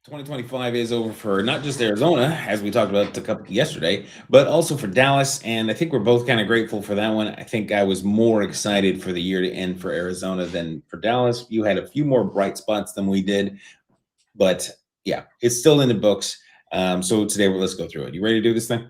2025 is over for not just Arizona, as we talked about yesterday, but also for Dallas. And I think we're both kind of grateful for that one. I think I was more excited for the year to end for Arizona than for Dallas. You had a few more bright spots than we did, but yeah, it's still in the books. So today, let's go through it. You ready to do this thing?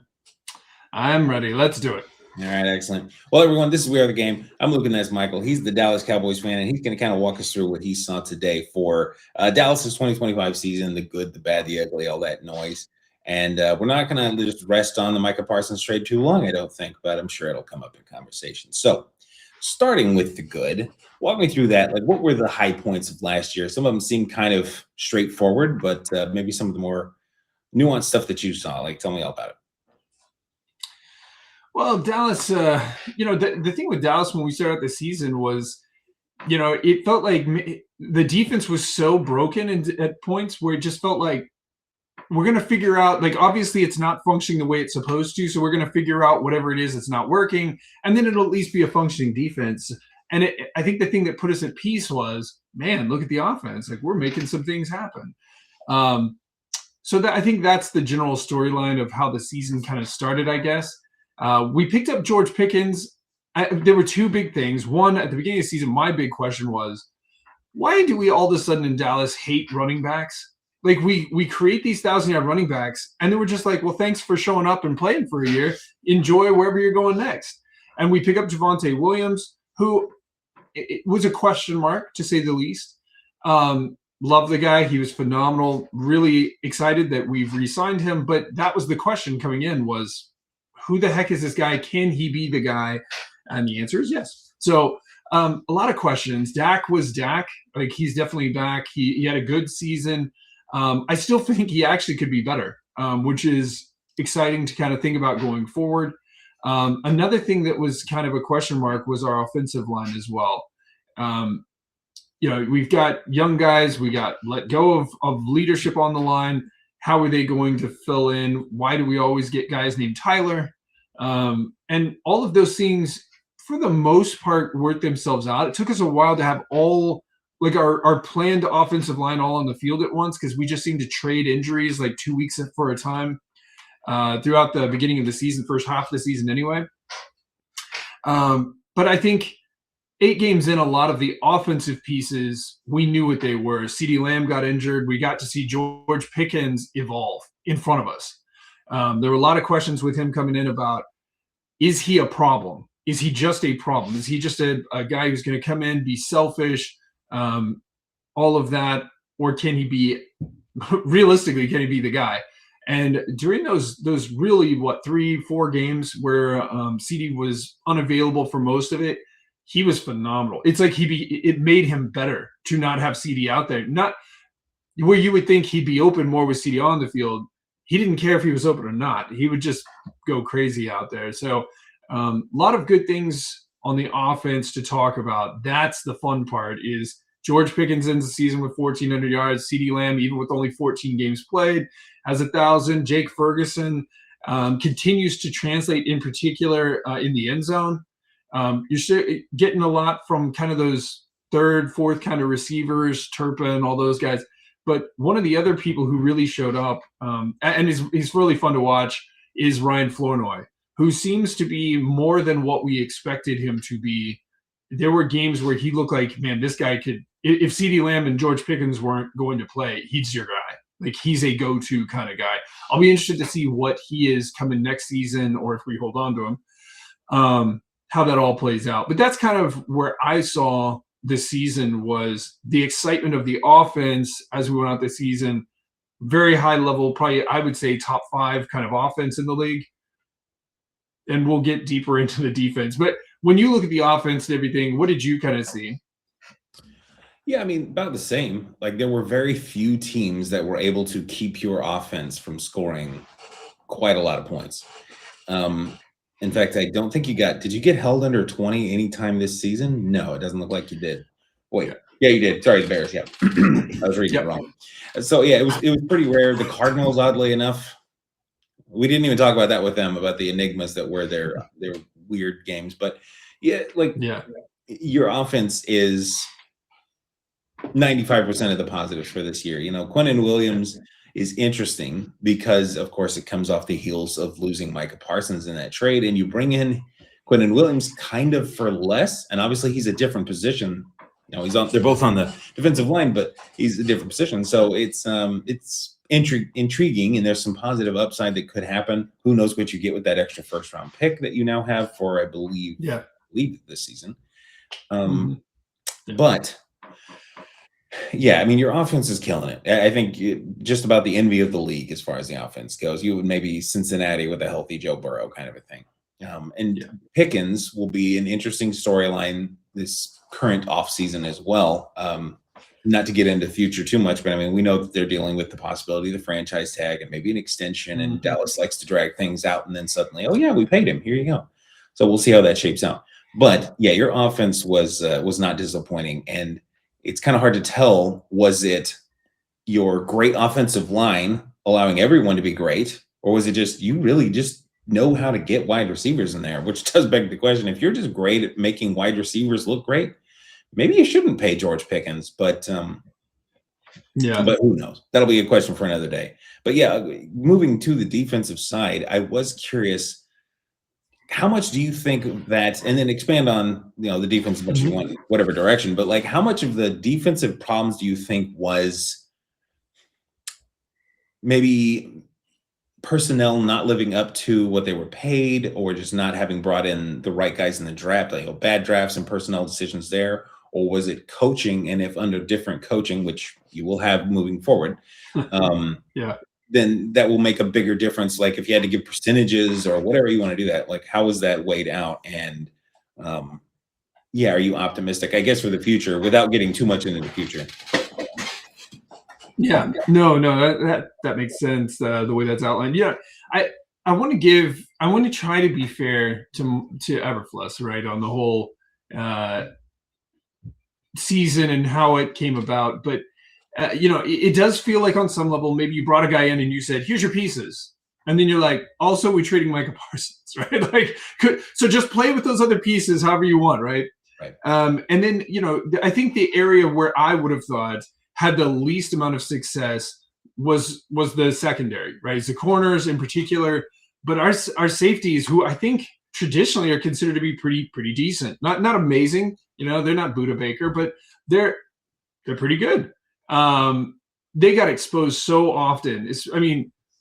I'm ready. Let's do it. All right, excellent. Well, everyone, this is We Are the Game. I'm looking at Michael. He's the Dallas Cowboys fan, and he's going to kind of walk us through what he saw today for Dallas's 2025 season, the good, the bad, the ugly, all that noise. And we're not going to just rest on the Micah Parsons trade too long, I don't think, but I'm sure it'll come up in conversation. So, starting with the good, walk me through that. Like, what were the high points of last year? Some of them seem kind of straightforward, but maybe some of the more nuanced stuff that you saw. Like, tell me all about it. Well, Dallas, the thing with Dallas when we started out the season was, it felt like the defense was so broken at points where it just felt like we're going to figure out, like, obviously it's not functioning the way it's supposed to. So we're going to figure out whatever it is that's not working. And then it'll at least be a functioning defense. And I think the thing that put us at peace was, man, look at the offense. Like, we're making some things happen. So I think that's the general storyline of how the season kind of started, I guess. We picked up George Pickens. There were two big things. One, at the beginning of the season, my big question was, why do we all of a sudden in Dallas hate running backs? Like, we create these 1,000-yard running backs, and then we're just like, well, thanks for showing up and playing for a year. Enjoy wherever you're going next. And we pick up Javonte Williams, who it was a question mark, to say the least. Love the guy. He was phenomenal. Really excited that we've re-signed him. But that was the question coming in was, who the heck is this guy? Can he be the guy? And the answer is yes. So a lot of questions. Dak was Dak. Like, he's definitely back. He had a good season. I still think he actually could be better, which is exciting to kind of think about going forward. Another thing that was kind of a question mark was our offensive line as well. We've got young guys. We got let go of leadership on the line. How are they going to fill in? Why do we always get guys named Tyler? And all of those things, for the most part, work themselves out. It took us a while to have all, like, our planned offensive line all on the field at once, because we just seemed to trade injuries like 2 weeks for a time throughout the beginning of the season, first half of the season anyway. But I think 8 games in, a lot of the offensive pieces, we knew what they were. CeeDee Lamb got injured. We got to see George Pickens evolve in front of us. There were a lot of questions with him coming in about, is he a problem? Is he just a problem? Is he just a guy who's going to come in, be selfish, all of that? Or can he be, realistically, can he be the guy? And during those really, 3-4 games where CeeDee was unavailable for most of it, he was phenomenal. It's like it made him better to not have CeeDee out there. Not where you would think he'd be open more with CeeDee on the field. He didn't care if he was open or not. He would just go crazy out there. So a lot of good things on the offense to talk about. That's the fun part, is George Pickens ends the season with 1,400 yards. CeeDee Lamb, even with only 14 games played, has 1,000. Jake Ferguson continues to translate, in particular in the end zone. You're getting a lot from kind of those third, fourth kind of receivers, Turpin, all those guys. But one of the other people who really showed up, and he's really fun to watch, is Ryan Flournoy, who seems to be more than what we expected him to be. There were games where he looked like, man, this guy could, if CeeDee Lamb and George Pickens weren't going to play, he's your guy. Like, he's a go-to kind of guy. I'll be interested to see what he is coming next season, or if we hold on to him, how that all plays out. But that's kind of where I saw this season, was the excitement of the offense as we went out the season. Very high level, probably I would say top 5 kind of offense in the league. And we'll get deeper into the defense. But when you look at the offense and everything, what did you kind of see? Yeah, I mean, about the same. Like, there were very few teams that were able to keep your offense from scoring quite a lot of points. In fact, I don't think did you get held under 20 anytime this season? No, it doesn't look like you did. Wait, yeah, you did. Sorry, the Bears. Yeah, I was reading it wrong. So yeah, it was pretty rare. The Cardinals, oddly enough, we didn't even talk about that with them, about the enigmas that were their weird games. But yeah, your offense is 95% of the positives for this year. Quentin Williams is interesting because, of course, it comes off the heels of losing Micah Parsons in that trade, and you bring in Quentin Williams kind of for less, and obviously he's a different position. They're both on the defensive line, but he's a different position. So it's intriguing, and there's some positive upside that could happen. Who knows what you get with that extra first round pick that you now have for, I believe this season. But yeah, I mean, your offense is killing it. I think just about the envy of the league as far as the offense goes. You would maybe Cincinnati with a healthy Joe Burrow kind of a thing. Pickens will be an interesting storyline this current offseason as well. Not to get into future too much, but I mean, we know that they're dealing with the possibility of the franchise tag and maybe an extension, and Dallas likes to drag things out, and then suddenly, oh yeah, we paid him. Here you go. So we'll see how that shapes out. But yeah, your offense was not disappointing, and it's kind of hard to tell. Was it your great offensive line allowing everyone to be great, or was it just you really just know how to get wide receivers in there? Which does beg the question: if you're just great at making wide receivers look great, maybe you shouldn't pay George Pickens. But but who knows? That'll be a question for another day. But yeah, moving to the defensive side, I was curious. How much do you think that, and then expand on, the defense as much as you want, whatever direction, but like how much of the defensive problems do you think was maybe personnel not living up to what they were paid, or just not having brought in the right guys in the draft, like bad drafts and personnel decisions there? Or was it coaching? And if under different coaching, which you will have moving forward, then that will make a bigger difference. Like if you had to give percentages or whatever you want to do that, like how is that weighed out? And are you optimistic, I guess, for the future without getting too much into the future? Yeah, no, that makes sense. The way that's outlined. Yeah, I want to try to be fair to Everfluss, right, on the whole season and how it came about, but it does feel like on some level, maybe you brought a guy in and you said, here's your pieces. And then you're like, also, we're trading Micah Parsons, right? Like, so just play with those other pieces however you want, right? Right. And then, I think the area where I would have thought had the least amount of success was the secondary, right? It's the corners in particular, but our safeties, who I think traditionally are considered to be pretty decent. Not amazing, they're not Buda Baker, but they're pretty good. They got exposed so often.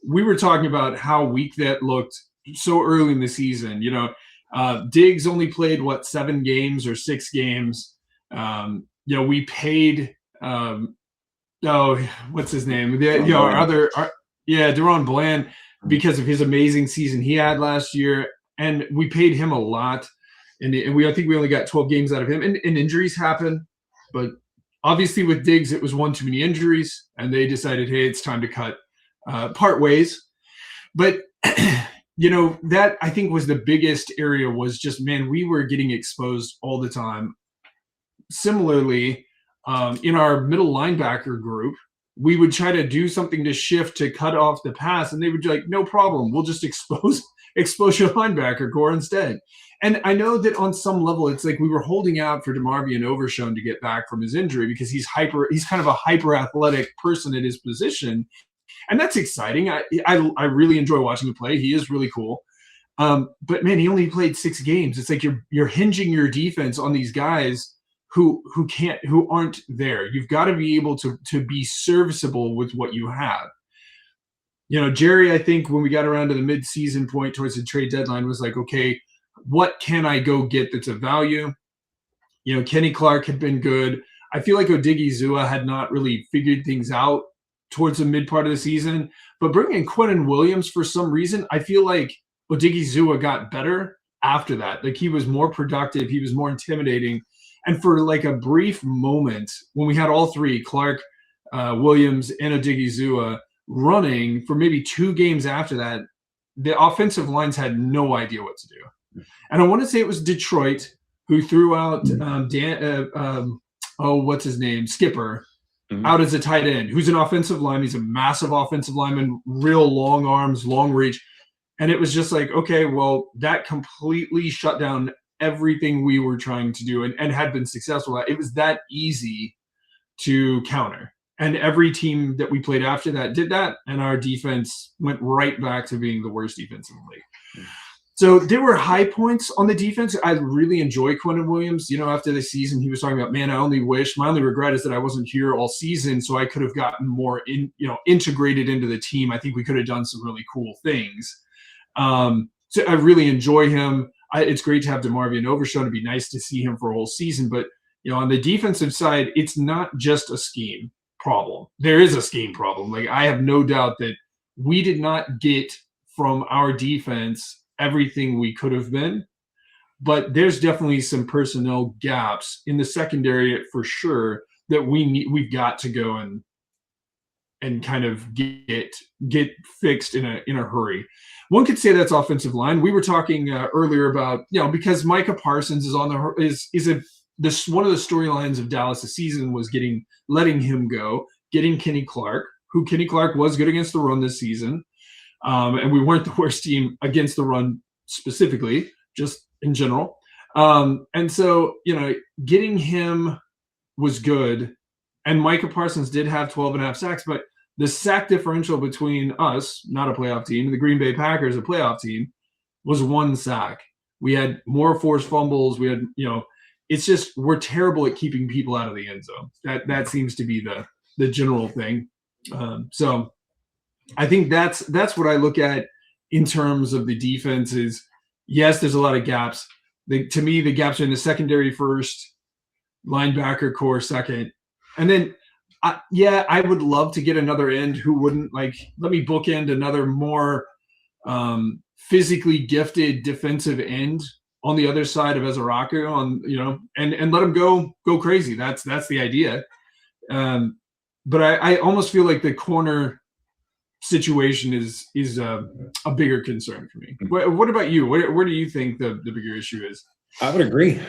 We were talking about how weak that looked so early in the season. Diggs only played 7 games or 6 games. We paid what's his name? Deron Bland, because of his amazing season he had last year, and we paid him a lot. And I think we only got 12 games out of him. And injuries happen, but obviously, with Diggs, it was one too many injuries, and they decided, hey, it's time to part ways. But, that I think was the biggest area, was just, man, we were getting exposed all the time. Similarly, in our middle linebacker group, we would try to do something to shift to cut off the pass, and they would be like, no problem, we'll just expose your linebacker core instead. And I know that on some level, it's like we were holding out for DeMarvion Overshown to get back from his injury because he's kind of a hyper athletic person at his position. And that's exciting. I really enjoy watching him play. He is really cool. But man, he only played 6 games. It's like you're hinging your defense on these guys who aren't there. You've got to be able to be serviceable with what you have. Jerry, I think when we got around to the mid-season point towards the trade deadline, was like, okay, what can I go get that's of value? Kenny Clark had been good. I feel like Odigizua had not really figured things out towards the mid part of the season. But bringing in Quentin Williams, for some reason, I feel like Odigizua got better after that. Like, he was more productive. He was more intimidating. And for like a brief moment, when we had all three, Clark, Williams, and Odigizua, running for maybe 2 games after that, the offensive lines had no idea what to do. And I want to say it was Detroit who threw out what's his name? Skipper, out as a tight end, who's an offensive lineman. He's a massive offensive lineman, real long arms, long reach. And it was just like, okay, well, that completely shut down everything we were trying to do and had been successful at. It was that easy to counter. And every team that we played after that did that, and our defense went right back to being the worst defense in the league. So there were high points on the defense. I really enjoy Quentin Williams. After the season, he was talking about, man, my only regret is that I wasn't here all season, so I could have gotten more integrated into the team. I think we could have done some really cool things. So I really enjoy him. It's great to have DeMarvion Overshown. It'd be nice to see him for a whole season. But on the defensive side, it's not just a scheme problem. There is a scheme problem. Like, I have no doubt that we did not get from our defense everything we could have been, but there's definitely some personnel gaps in the secondary for sure that we've got to go and kind of get fixed in a hurry. One could say that's offensive line. We were talking earlier about, because Micah Parsons is on one of the storylines of Dallas this season was letting him go, getting Kenny Clark, who Kenny Clark was good against the run this season. And we weren't the worst team against the run specifically, just in general. And so, getting him was good. And Micah Parsons did have 12.5 sacks, but the sack differential between us, not a playoff team, and the Green Bay Packers, a playoff team, was 1 sack. We had more forced fumbles. We had, it's just we're terrible at keeping people out of the end zone. That seems to be the general thing. So I think that's what I look at in terms of the defense is, yes, there's a lot of gaps. To me, the gaps are in the secondary first, linebacker core second. And then, I would love to get another end who wouldn't let me bookend another more physically gifted defensive end on the other side of Ezaraku and let him go crazy. That's the idea. But I almost feel like the corner situation is a bigger concern for me. What about you? Where do you think the bigger issue is? I would agree.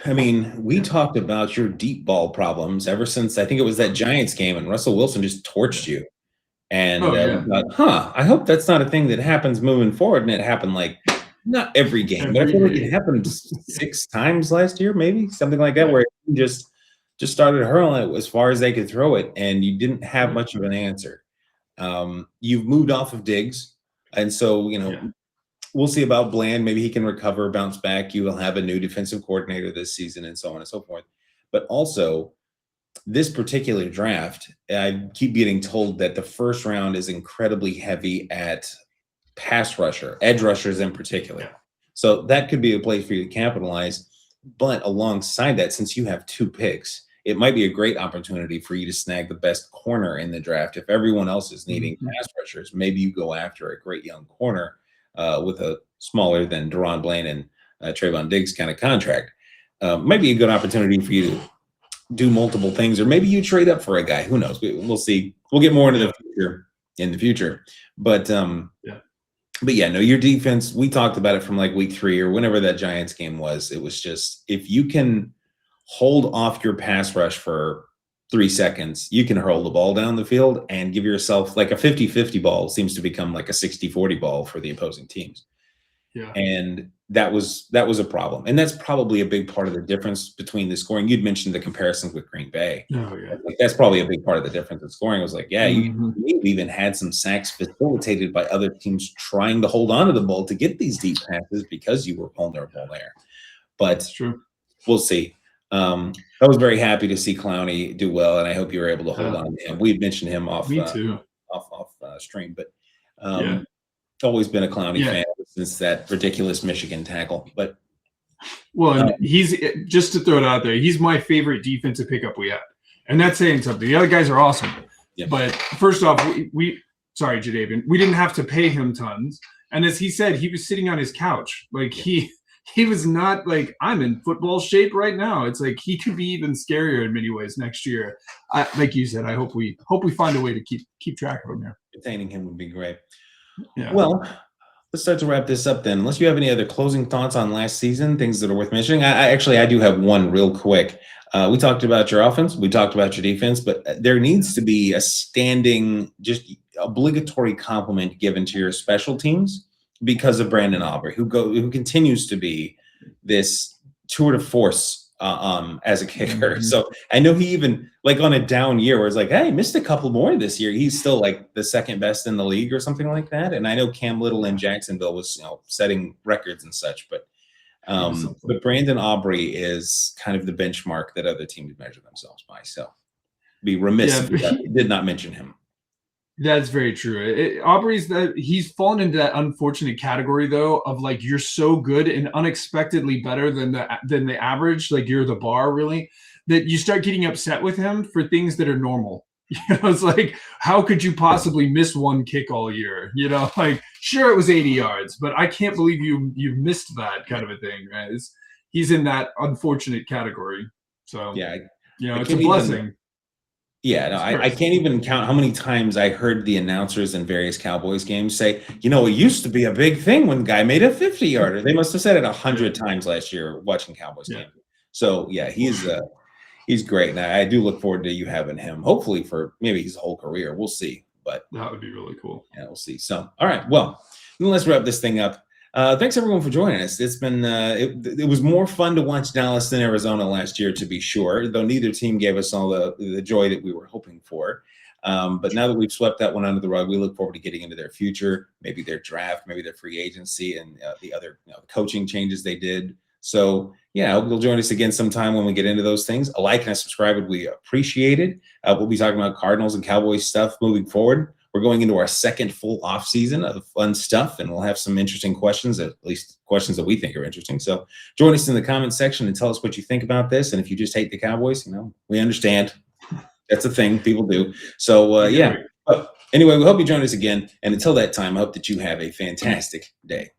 I mean, we talked about your deep ball problems ever since I think it was that Giants game, and Russell Wilson just torched you. And we thought, I hope that's not a thing that happens moving forward. And it happened not every game, but I feel like it happened 6 times last year, maybe something like that, where you just started hurling it as far as they could throw it, and you didn't have much of an answer. You've moved off of Diggs, and so we'll see about Bland. Maybe he can recover, bounce back. You will have a new defensive coordinator this season, and so on and so forth. But also, this particular draft, I keep getting told that the first round is incredibly heavy at pass rusher, edge rushers in particular. So that could be a place for you to capitalize. But alongside that, since you have 2 picks, it might be a great opportunity for you to snag the best corner in the draft. If everyone else is needing pass rushers, maybe you go after a great young corner with a smaller than Deron Bland and Trayvon Diggs kind of contract. Might be a good opportunity for you to do multiple things, or maybe you trade up for a guy. Who knows? We'll see. We'll get more into the future in the future. But your defense, we talked about it from week 3 or whenever that Giants game was. It was just, if you can hold off your pass rush for 3 seconds, you can hurl the ball down the field and give yourself a 50-50 ball seems to become a 60-40 ball for the opposing teams. Yeah. And that was a problem. And that's probably a big part of the difference between the scoring. You'd mentioned the comparisons with Green Bay. Oh, yeah. That's probably a big part of the difference in scoring was you even had some sacks facilitated by other teams trying to hold on to the ball to get these deep passes because you were vulnerable there. But that's true. We'll see. I was very happy to see Clowney do well, and I hope you were able to hold on to him. We had mentioned him off stream, but always been a Clowney fan since that ridiculous Michigan tackle. But he's just to throw it out there, he's my favorite defensive pickup we had, and that's saying something. The other guys are awesome, but first off, sorry, Jadeveon, we didn't have to pay him tons, and as he said, he was sitting on his couch, He was not I'm in football shape right now. It's he could be even scarier in many ways next year. Like you said, I hope we find a way to keep track of him here. Retaining him would be great. Yeah. Well, let's start to wrap this up then. Unless you have any other closing thoughts on last season, things that are worth mentioning. I do have one real quick. We talked about your offense. We talked about your defense, but there needs to be a standing, just obligatory compliment given to your special teams, because of Brandon Aubrey, who continues to be this tour de force as a kicker. Mhm. So I know he even like on a down year where it's like, hey, missed a couple more this year. He's still like the second best in the league or something like that. And I know Cam Little in Jacksonville was, setting records and such, He was something. but Brandon Aubrey is kind of the benchmark that other teams measure themselves by. So be remiss Yeah, if we did not mention him. that's very true. Aubrey's that he's fallen into that unfortunate category though of like you're so good and unexpectedly better than the average, like you're the bar really, that you start getting upset with him for things that are normal. It's like how could you possibly miss one kick all year? Like sure it was 80 yards, but I can't believe you missed that kind of a thing. Right? He's in that unfortunate category. So Yeah, I it's a can't even. blessing. Yeah, no, It's a I curse. can't even count how many times I heard the announcers in various Cowboys games say, it used to be a big thing when guy made a 50-yarder. They must have said it 100 times last year watching Cowboys Yeah. game. So yeah, he's great, and I do look forward to you having him. Hopefully for maybe his whole career. We'll see, but That would be really cool. yeah, we'll see. So all right, well, let's wrap this thing up. Thanks everyone for joining us. It's been it was more fun to watch Dallas than Arizona last year, to be sure. Though neither team gave us all the joy that we were hoping for. But now that we've swept that one under the rug, we look forward to getting into their future, maybe their draft, maybe their free agency, and the other coaching changes they did. So yeah, I hope you'll join us again sometime when we get into those things. A like and a subscribe would be appreciated. We'll be talking about Cardinals and Cowboys stuff moving forward. We're going into our second full off season of fun stuff, and we'll have some interesting questions, at least questions that we think are interesting. So join us in the comment section and tell us what you think about this. And if you just hate the Cowboys, we understand. That's a thing people do. So yeah. But anyway, we hope you join us again. And until that time, I hope that you have a fantastic day.